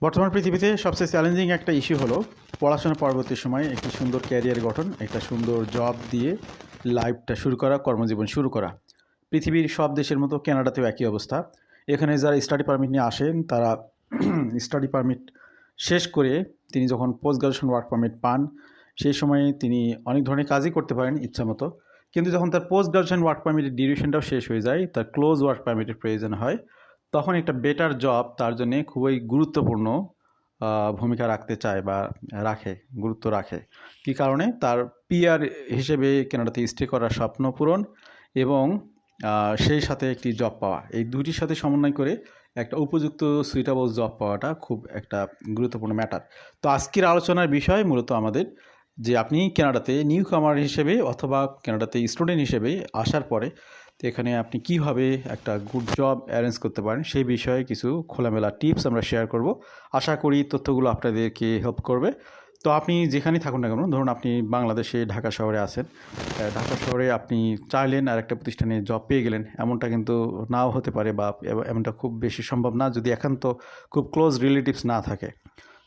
বর্তমান পৃথিবীতে সবচেয়ে চ্যালেঞ্জিং একটা ইস্যু হলো পড়াশোনা পরবর্তী সময়ে একটি সুন্দর ক্যারিয়ার গঠন, একটা সুন্দর জব দিয়ে লাইফটা শুরু করা, কর্মজীবন শুরু করা। পৃথিবীর সব দেশের মতো কানাডাতেও একই অবস্থা। এখানে যারা স্টাডি পারমিট নিয়ে আসেন তারা স্টাডি পারমিট শেষ করে তিনি যখন পোস্ট গ্রাজুয়েশন ওয়ার্ক পারমিট পান, সেই সময়ে তিনি অনেক ধরনের কাজই করতে পারেন ইচ্ছা মতো। কিন্তু যখন তার পোস্ট গ্রাজুয়েশন ওয়ার্ক পারমিটের ডিউরেশনটাও শেষ হয়ে যায়, তার ক্লোজ ওয়ার্ক পারমিটের প্রয়োজন হয়, তখন একটা বেটার জব তার জন্যে খুবই গুরুত্বপূর্ণ ভূমিকা রাখতে চায় বা গুরুত্ব রাখে। কী কারণে? তার পিআর হিসেবে কানাডাতে স্টে করার স্বপ্ন পূরণ এবং সেই সাথে একটি জব পাওয়া, এই দুটির সাথে সমন্বয় করে একটা উপযুক্ত সুইটেবল জব পাওয়াটা খুব একটা গুরুত্বপূর্ণ ম্যাটার। তো আজকের আলোচনার বিষয় মূলত আমাদের যে আপনি কানাডাতে নিউ কামার হিসেবে অথবা কানাডাতে স্টুডেন্ট হিসেবে আসার পরে তো এখানে আপনি কিভাবে একটা গুড জব অ্যারেঞ্জ করতে পারেন সেই বিষয়ে কিছু খোলামেলা টিপস আমরা শেয়ার করব। আশা করি তথ্যগুলো আপনাদেরকে হেল্প করবে। তো আপনি যেখানেই থাকুন না কেন, ধরুন আপনি বাংলাদেশে ঢাকা শহরে আছেন, ঢাকা শহরে আপনি চাইলেন আর একটা প্রতিষ্ঠানে জব পেয়ে গেলেন, এমনটা কিন্তু নাও হতে পারে বা এমনটা খুব বেশি সম্ভব না যদি একান্ত খুব ক্লোজ রিলেটিভস না থাকে।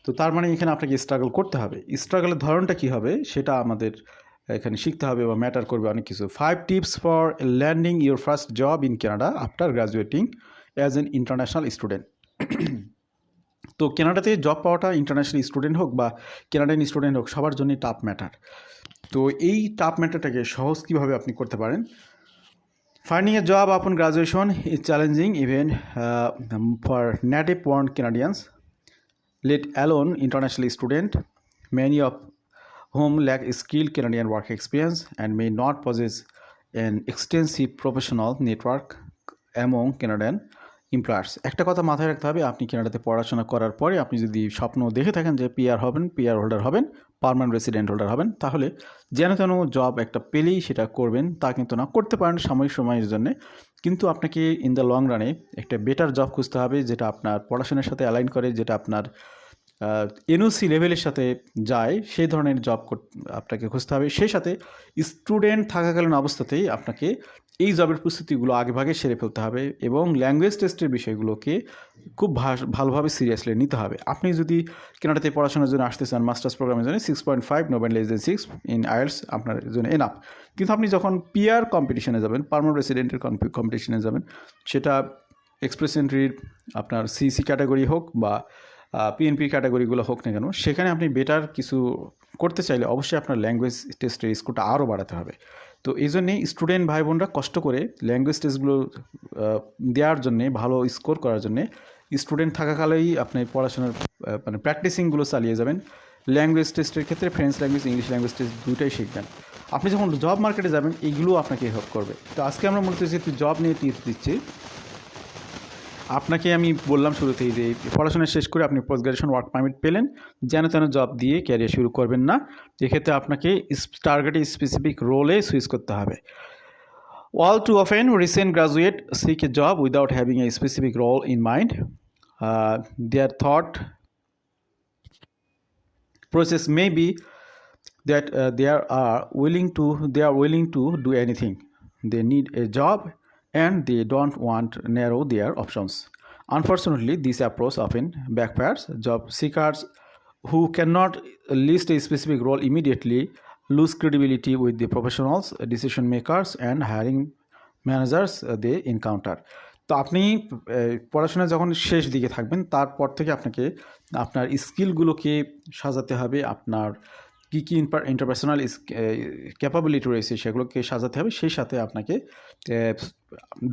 তো তার মানে এখানে আপনাকে স্ট্রাগল করতে হবে। স্ট্রাগলের ধরনটা কী হবে সেটা আমাদের এখানে শিখতে হবে বা ম্যাটার করবে অনেক কিছু। 5 tips for landing your first job in Canada after graduating as an international student. তো কানাডাতে জব পাওয়াটা ইন্টারন্যাশনাল স্টুডেন্ট হোক বা কানাডিয়ান স্টুডেন্ট হোক, সবার জন্যই টাফ ম্যাটার। তো এই টাফ ম্যাটারটাকে সহজ কীভাবে আপনি করতে পারেন? ফাইন্ডিং এ জব আপন graduation is challenging even for native born Canadians, let alone international student, many of whom lack skilled Canadian work experience and may not possess an extensive professional network among Canadian employers. একটা কথা মাথায় রাখতে হবে, আপনি কানাডাতে পড়াশোনা করার পরে আপনি যদি স্বপ্ন দেখে থাকেন যে পিআর হবেন, পিআর হোল্ডার হবেন, পার্মানেন্ট রেসিডেন্ট হোল্ডার হবেন, তাহলে যেন তেন জব একটা পেলেই সেটা করবেন তা কিন্তু না। করতে পারেন সাময়িক সময়ের জন্যে, কিন্তু আপনাকে ইন দ্য লং রানে একটা বেটার জব খুঁজতে হবে যেটা আপনার পড়াশোনার সাথে অ্যালাইন করে, যেটা আপনার এনওসি লেভেলের সাথে যায়, সেই ধরনের জব আপনাকে খুঁজতে হবে। সেই সাথে স্টুডেন্ট থাকাকালীন অবস্থাতেই আপনাকে এই জবের প্রস্তুতিগুলো আগেভাগে সেরে ফেলতে হবে এবং ল্যাঙ্গুয়েজ টেস্টের বিষয়গুলোকে খুব ভালোভাবে সিরিয়াসলি নিতে হবে। আপনি যদি কানাডাতে পড়াশোনার জন্য আসতে চান মাস্টার্স প্রোগ্রামের জন্য 6.5 no but less than 6 in IELTS আপনার জন্য এনাফ। কিন্তু আপনি যখন পিআর কম্পিটিশনে যাবেন, পার্মানেন্ট রেসিডেন্টের কম্পিটিশনে যাবেন, সেটা এক্সপ্রেস এন্ট্রির আপনার সিসি ক্যাটাগরি হোক বা পিএনপি ক্যাটাগরিগুলো হোক না কেন, সেখানে আপনি বেটার কিছু করতে চাইলে অবশ্যই আপনার ল্যাঙ্গুয়েজ টেস্টের স্কোরটা আরও বাড়াতে হবে। তো এই জন্যেই স্টুডেন্ট ভাই বোনরা কষ্ট করে ল্যাঙ্গুয়েজ টেস্টগুলো দেওয়ার জন্যে, ভালো স্কোর করার জন্যে স্টুডেন্ট থাকাকালেই আপনি পড়াশোনার মানে প্র্যাকটিসিংগুলো চালিয়ে যাবেন। ল্যাঙ্গুয়েজ টেস্টের ক্ষেত্রে French language, English language test দুইটাই শিখবেন। আপনি যখন জব মার্কেটে যাবেন এইগুলো আপনাকে হেল্প করবে। তো আজকে আমরা মূলত যেহেতু জব নিয়ে টিপস দিচ্ছি, আপনাকে আমি বললাম শুরুতেই যে পড়াশোনা শেষ করে আপনি পোস্ট গ্রাজুয়েশন ওয়ার্ক পারমিট পেলেন, যেন তেন জব দিয়ে ক্যারিয়ার শুরু করবেন না। এক্ষেত্রে আপনাকে টার্গেটে স্পেসিফিক রোলে সুইচ করতে হবে। All too often, recent graduates seek a job without having a specific role in mind. Their thought process may be that they are willing to do anything. They need a job and they don't want to narrow their options. Unfortunately, this approach often backfires. Job seekers who cannot list a specific role immediately lose credibility with the professionals, decision makers, and hiring managers they encounter. তো আপনি পড়াশোনা যখন শেষ দিকে থাকবেন, তারপর থেকে আপনাকে আপনার স্কিলগুলোকে সাজাতে হবে, আপনার কী কী ইন্টারপার্সোনাল ক্যাপাবিলিটি রয়েছে সেগুলোকে সাজাতে হবে। সেই সাথে আপনাকে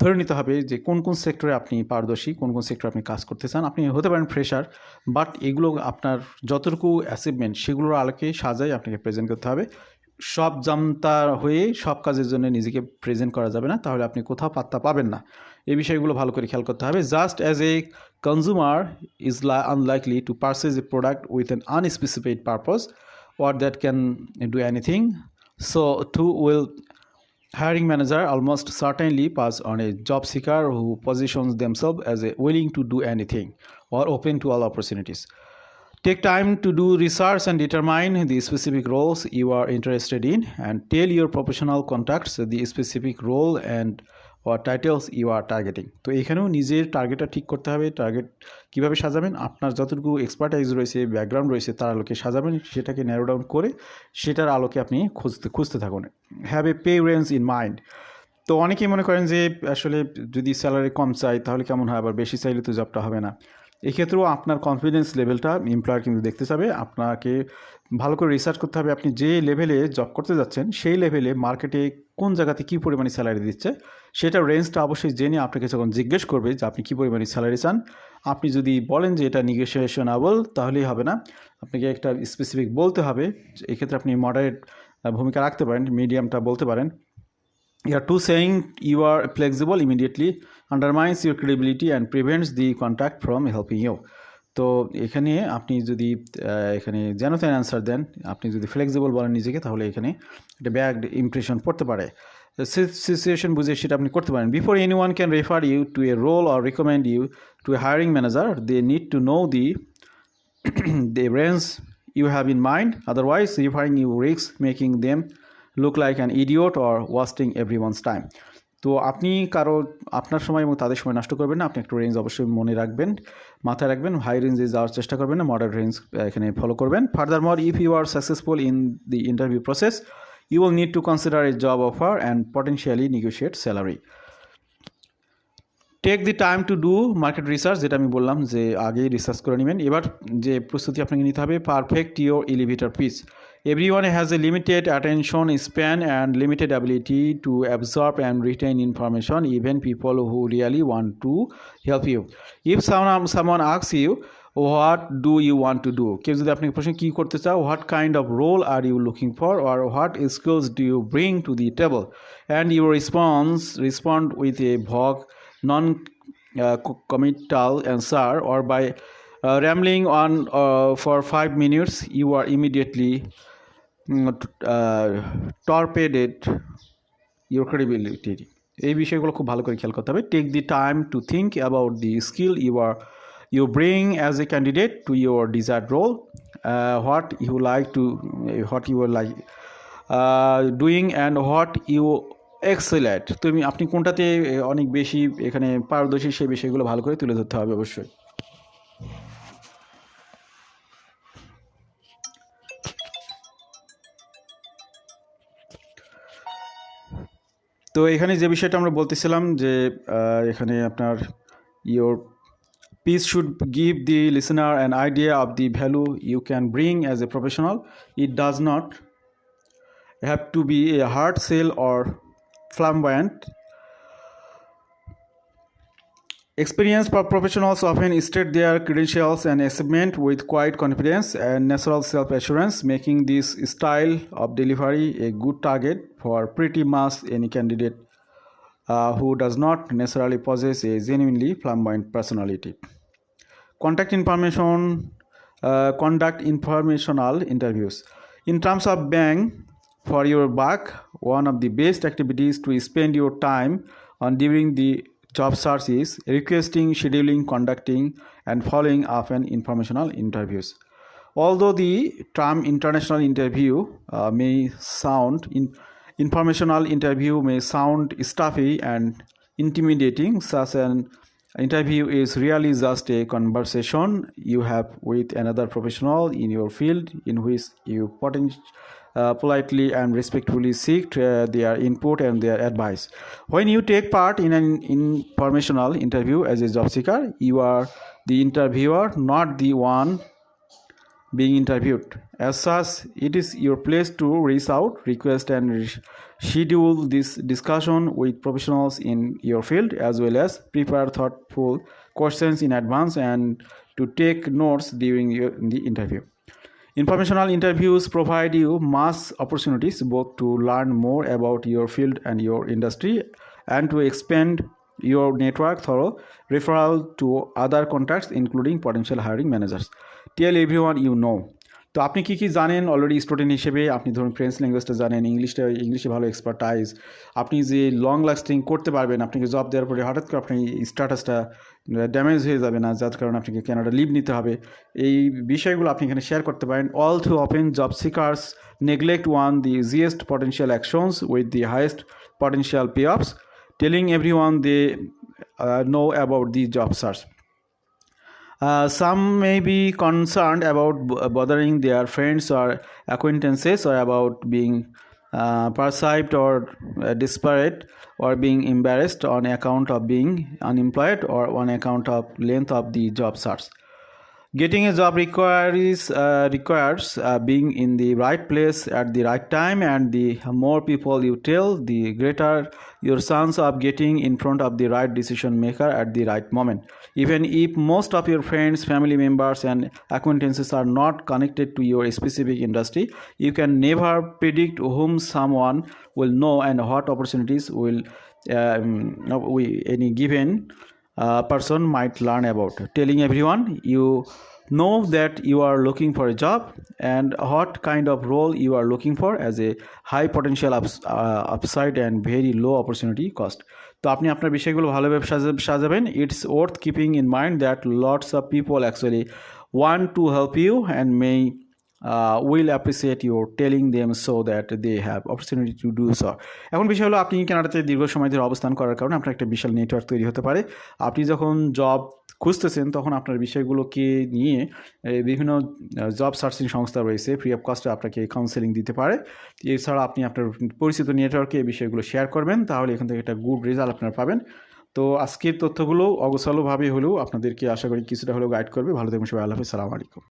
ধরে নিতে হবে যে কোন কোন সেক্টরে আপনি পারদর্শী, কোন কোন সেক্টরে আপনি কাজ করতে চান। আপনি হতে পারেন ফ্রেশার, বাট এগুলো আপনার যতটুকু অ্যাচিভমেন্ট সেগুলোর আলোকে সাজাই আপনাকে প্রেজেন্ট করতে হবে। সব জানতা হয়ে সব কাজের জন্য নিজেকে প্রেজেন্ট করা যাবে না, তাহলে আপনি কোথাও পাত্তা পাবেন না। এই বিষয়গুলো ভালো করে খেয়াল করতে হবে। Just as a consumer is unlikely to purchase A product with an unspecified purpose or that can do anything, so too will hiring manager almost certainly pass on a job seeker who positions themselves as a willing to do anything or open to all opportunities. Take time to do research and determine the specific roles you are interested in, and tell your professional contacts the specific role and or titles you are targeting. তো এখানেও নিজের টার্গেটটা ঠিক করতে হবে। Target কীভাবে সাজাবেন, আপনার যতটুকু এক্সপার্টাইজ রয়েছে, ব্যাকগ্রাউন্ড রয়েছে, তার আলোকে সাজাবেন, সেটাকে ন্যারো ডাউন করে সেটার আলোকে আপনি খুঁজতে থাকুন। Have a pay range in mind. তো অনেকেই মনে করেন যে আসলে যদি স্যালারি কম চাই তাহলে কেমন হয়, আবার বেশি চাইলে তো জবটা হবে না। এক্ষেত্রেও আপনার কনফিডেন্স লেভেলটা এমপ্লয়ার কিন্তু দেখতে চাবে। আপনাকে ভালো করে রিসার্চ করতে হবে, আপনি যে লেভেলে জব করতে যাচ্ছেন সেই লেভেলে মার্কেটে কোন জায়গাতে কী পরিমাণে স্যালারি দিচ্ছে সেটা রেঞ্জটা অবশ্যই জেনে আপনাকে যখন জিজ্ঞেস করবে যে আপনি কী পরিমাণে স্যালারি চান, আপনি যদি বলেন যে এটা নেগোসিয়েশনেবল তাহলেই হবে না, আপনাকে একটা স্পেসিফিক বলতে হবে। এক্ষেত্রে আপনি মডারেট ভূমিকা রাখতে পারেন, মিডিয়ামটা বলতে পারেন। Too saying you are flexible immediately undermines your credibility and prevents the contact from helping you. তো এখানে আপনি যদি এখানে যেন তেন অ্যান্সার দেন, আপনি যদি ফ্লেক্সিবল বলেন নিজেকে, তাহলে এখানে একটা ব্যাড ইমপ্রেশন পড়তে পারে। সিচুয়েশন বুঝে সেটা আপনি করতে পারেন। Before any one can refer you to a role or recommend you to a hiring manager, they need to know the range you have in mind. Otherwise referring you risks making them look like an idiot or wasting everyone's time. তো আপনি আপনার সময় এবং তাদের সময় নষ্ট করবেন না। আপনি একটা রেঞ্জ অবশ্যই মনে রাখবেন, মাথায় রাখবেন। হাই রেঞ্জে যাওয়ার চেষ্টা করবেন না, মডারেট রেঞ্জ এখানে ফলো করবেন। Furthermore, if you are successful in the interview process, you will need to consider a job offer and potentially negotiate salary. Take the time to do market research, যেটা আমি বললাম যে আগেই research করে নেবেন। এবার যে প্রস্তুতি আপনাকে নিতে হবে, perfect your elevator pitch. Everyone has a limited attention span and limited ability to absorb and retain information, even people who really want to help you. If someone asks you, what do you want to do? কেউ যদি আপনাকে প্রশ্ন কী করতে চাও, what kind of role are you looking for, or what skills do you bring to the table, and you respond with a vague non-committal answer, or by rambling on for 5 minutes, you are immediately torpeded your credibility. এই বিষয়গুলো খুব ভালো করে খেয়াল করতে হবে। Take the time to think about the skill you bring as a candidate to your desired role, what you are like doing and what you excel at. তুমি আপনি কোনটাতে অনেক বেশি এখানে পারদর্শী, সেই বিষয়গুলো ভালো করে তুলে ধরতে হবে অবশ্যই। তো এখানে যে বিষয়টা আমরা বলতেছিলাম যে এখানে আপনার your piece should give the listener an idea of the value you can bring as a professional. It does not have to be a hard sell or flamboyant. Experienced professionals often state their credentials and achievement with quiet confidence and natural self-assurance, making this style of delivery a good target for pretty much any candidate who does not necessarily possess a genuinely flamboyant personality. Conduct informational interviews. In terms of bang for your buck, one of the best activities to spend your time on during the job search is requesting, scheduling, conducting, and following up an informational interviews. Although the term international interview informational interview may sound stuffy and intimidating, such an interview is really just a conversation you have with another professional in your field in which you politely and respectfully seek their input and their advice. When you take part in an informational interview as a job seeker, you are the interviewer, not the one being interviewed. As such, it is your place to reach out, request, and schedule this discussion with professionals in your field, as well as prepare thoughtful questions in advance and to take notes during the interview. Informational interviews provide you mass opportunities both to learn more about your field and your industry and to expand your network through referral to other contacts, including potential hiring managers. Tell everyone you know. তো আপনি কী কী জানেন already student হিসেবে, আপনি ধরুন French ল্যাঙ্গুয়েজটা জানেন, ইংলিশে ভালো expertise, আপনি যে লং লাস্টিং করতে পারবেন, আপনাকে জব দেওয়ার পরে হঠাৎ করে আপনার স্ট্যাটাসটা ড্যামেজ হয়ে যাবে না, যার কারণে আপনাকে কানাডা লিভ নিতে হবে, এই বিষয়গুলো আপনি এখানে শেয়ার করতে পারেন। All too often job seekers neglect the easiest potential actions with the highest potential payoffs. telling everyone they know about the job search. Some may be concerned about bothering their friends or acquaintances, or about being perceived or desperate, or being embarrassed on account of being unemployed, or on account of length of the job search. Getting a job requires being in the right place at the right time, and the more people you tell, the greater your chance of getting in front of the right decision maker at the right moment. Even if most of your friends, family members, and acquaintances are not connected to your specific industry, you can never predict whom someone will know and what opportunities will any given person might learn about. Telling everyone you know that you are looking for a job and what kind of role you are looking for as a high potential upside and very low opportunity cost. তো আপনি আপনার বিষয়গুলো ভালোভাবে সাজাবেন. It's worth keeping in mind that lots of people actually want to help you and may will appreciate you telling them so that they have opportunity to do so. এখন বিষয় হলো, আপনি কানাডাতে দীর্ঘ সময় ধরে অবস্থান করার কারণে আপনার একটা বিশাল নেটওয়ার্ক তৈরি হতে পারে. আপনি যখন জব খুঁজতেছেন তখন আপনার বিষয়গুলোকে নিয়ে বিভিন্ন জব সার্চিং সংস্থা রয়েছে, ফ্রি অফ কস্টে আপনাকে কাউন্সেলিং দিতে পারে. এছাড়া আপনি আপনার পরিচিত নেটওয়ার্কে এই বিষয়গুলো শেয়ার করবেন, তাহলে এখান থেকে একটা গুড রেজাল্ট আপনারা পাবেন. তো আজকের তথ্যগুলো অগোছালোভাবে হলেও আপনাদেরকে আশা করি কিছুটা হলেও গাইড করবে. ভালো থাকবেন সবাই. আল্লাহ হাফেজ. আসসালামু আলাইকুম.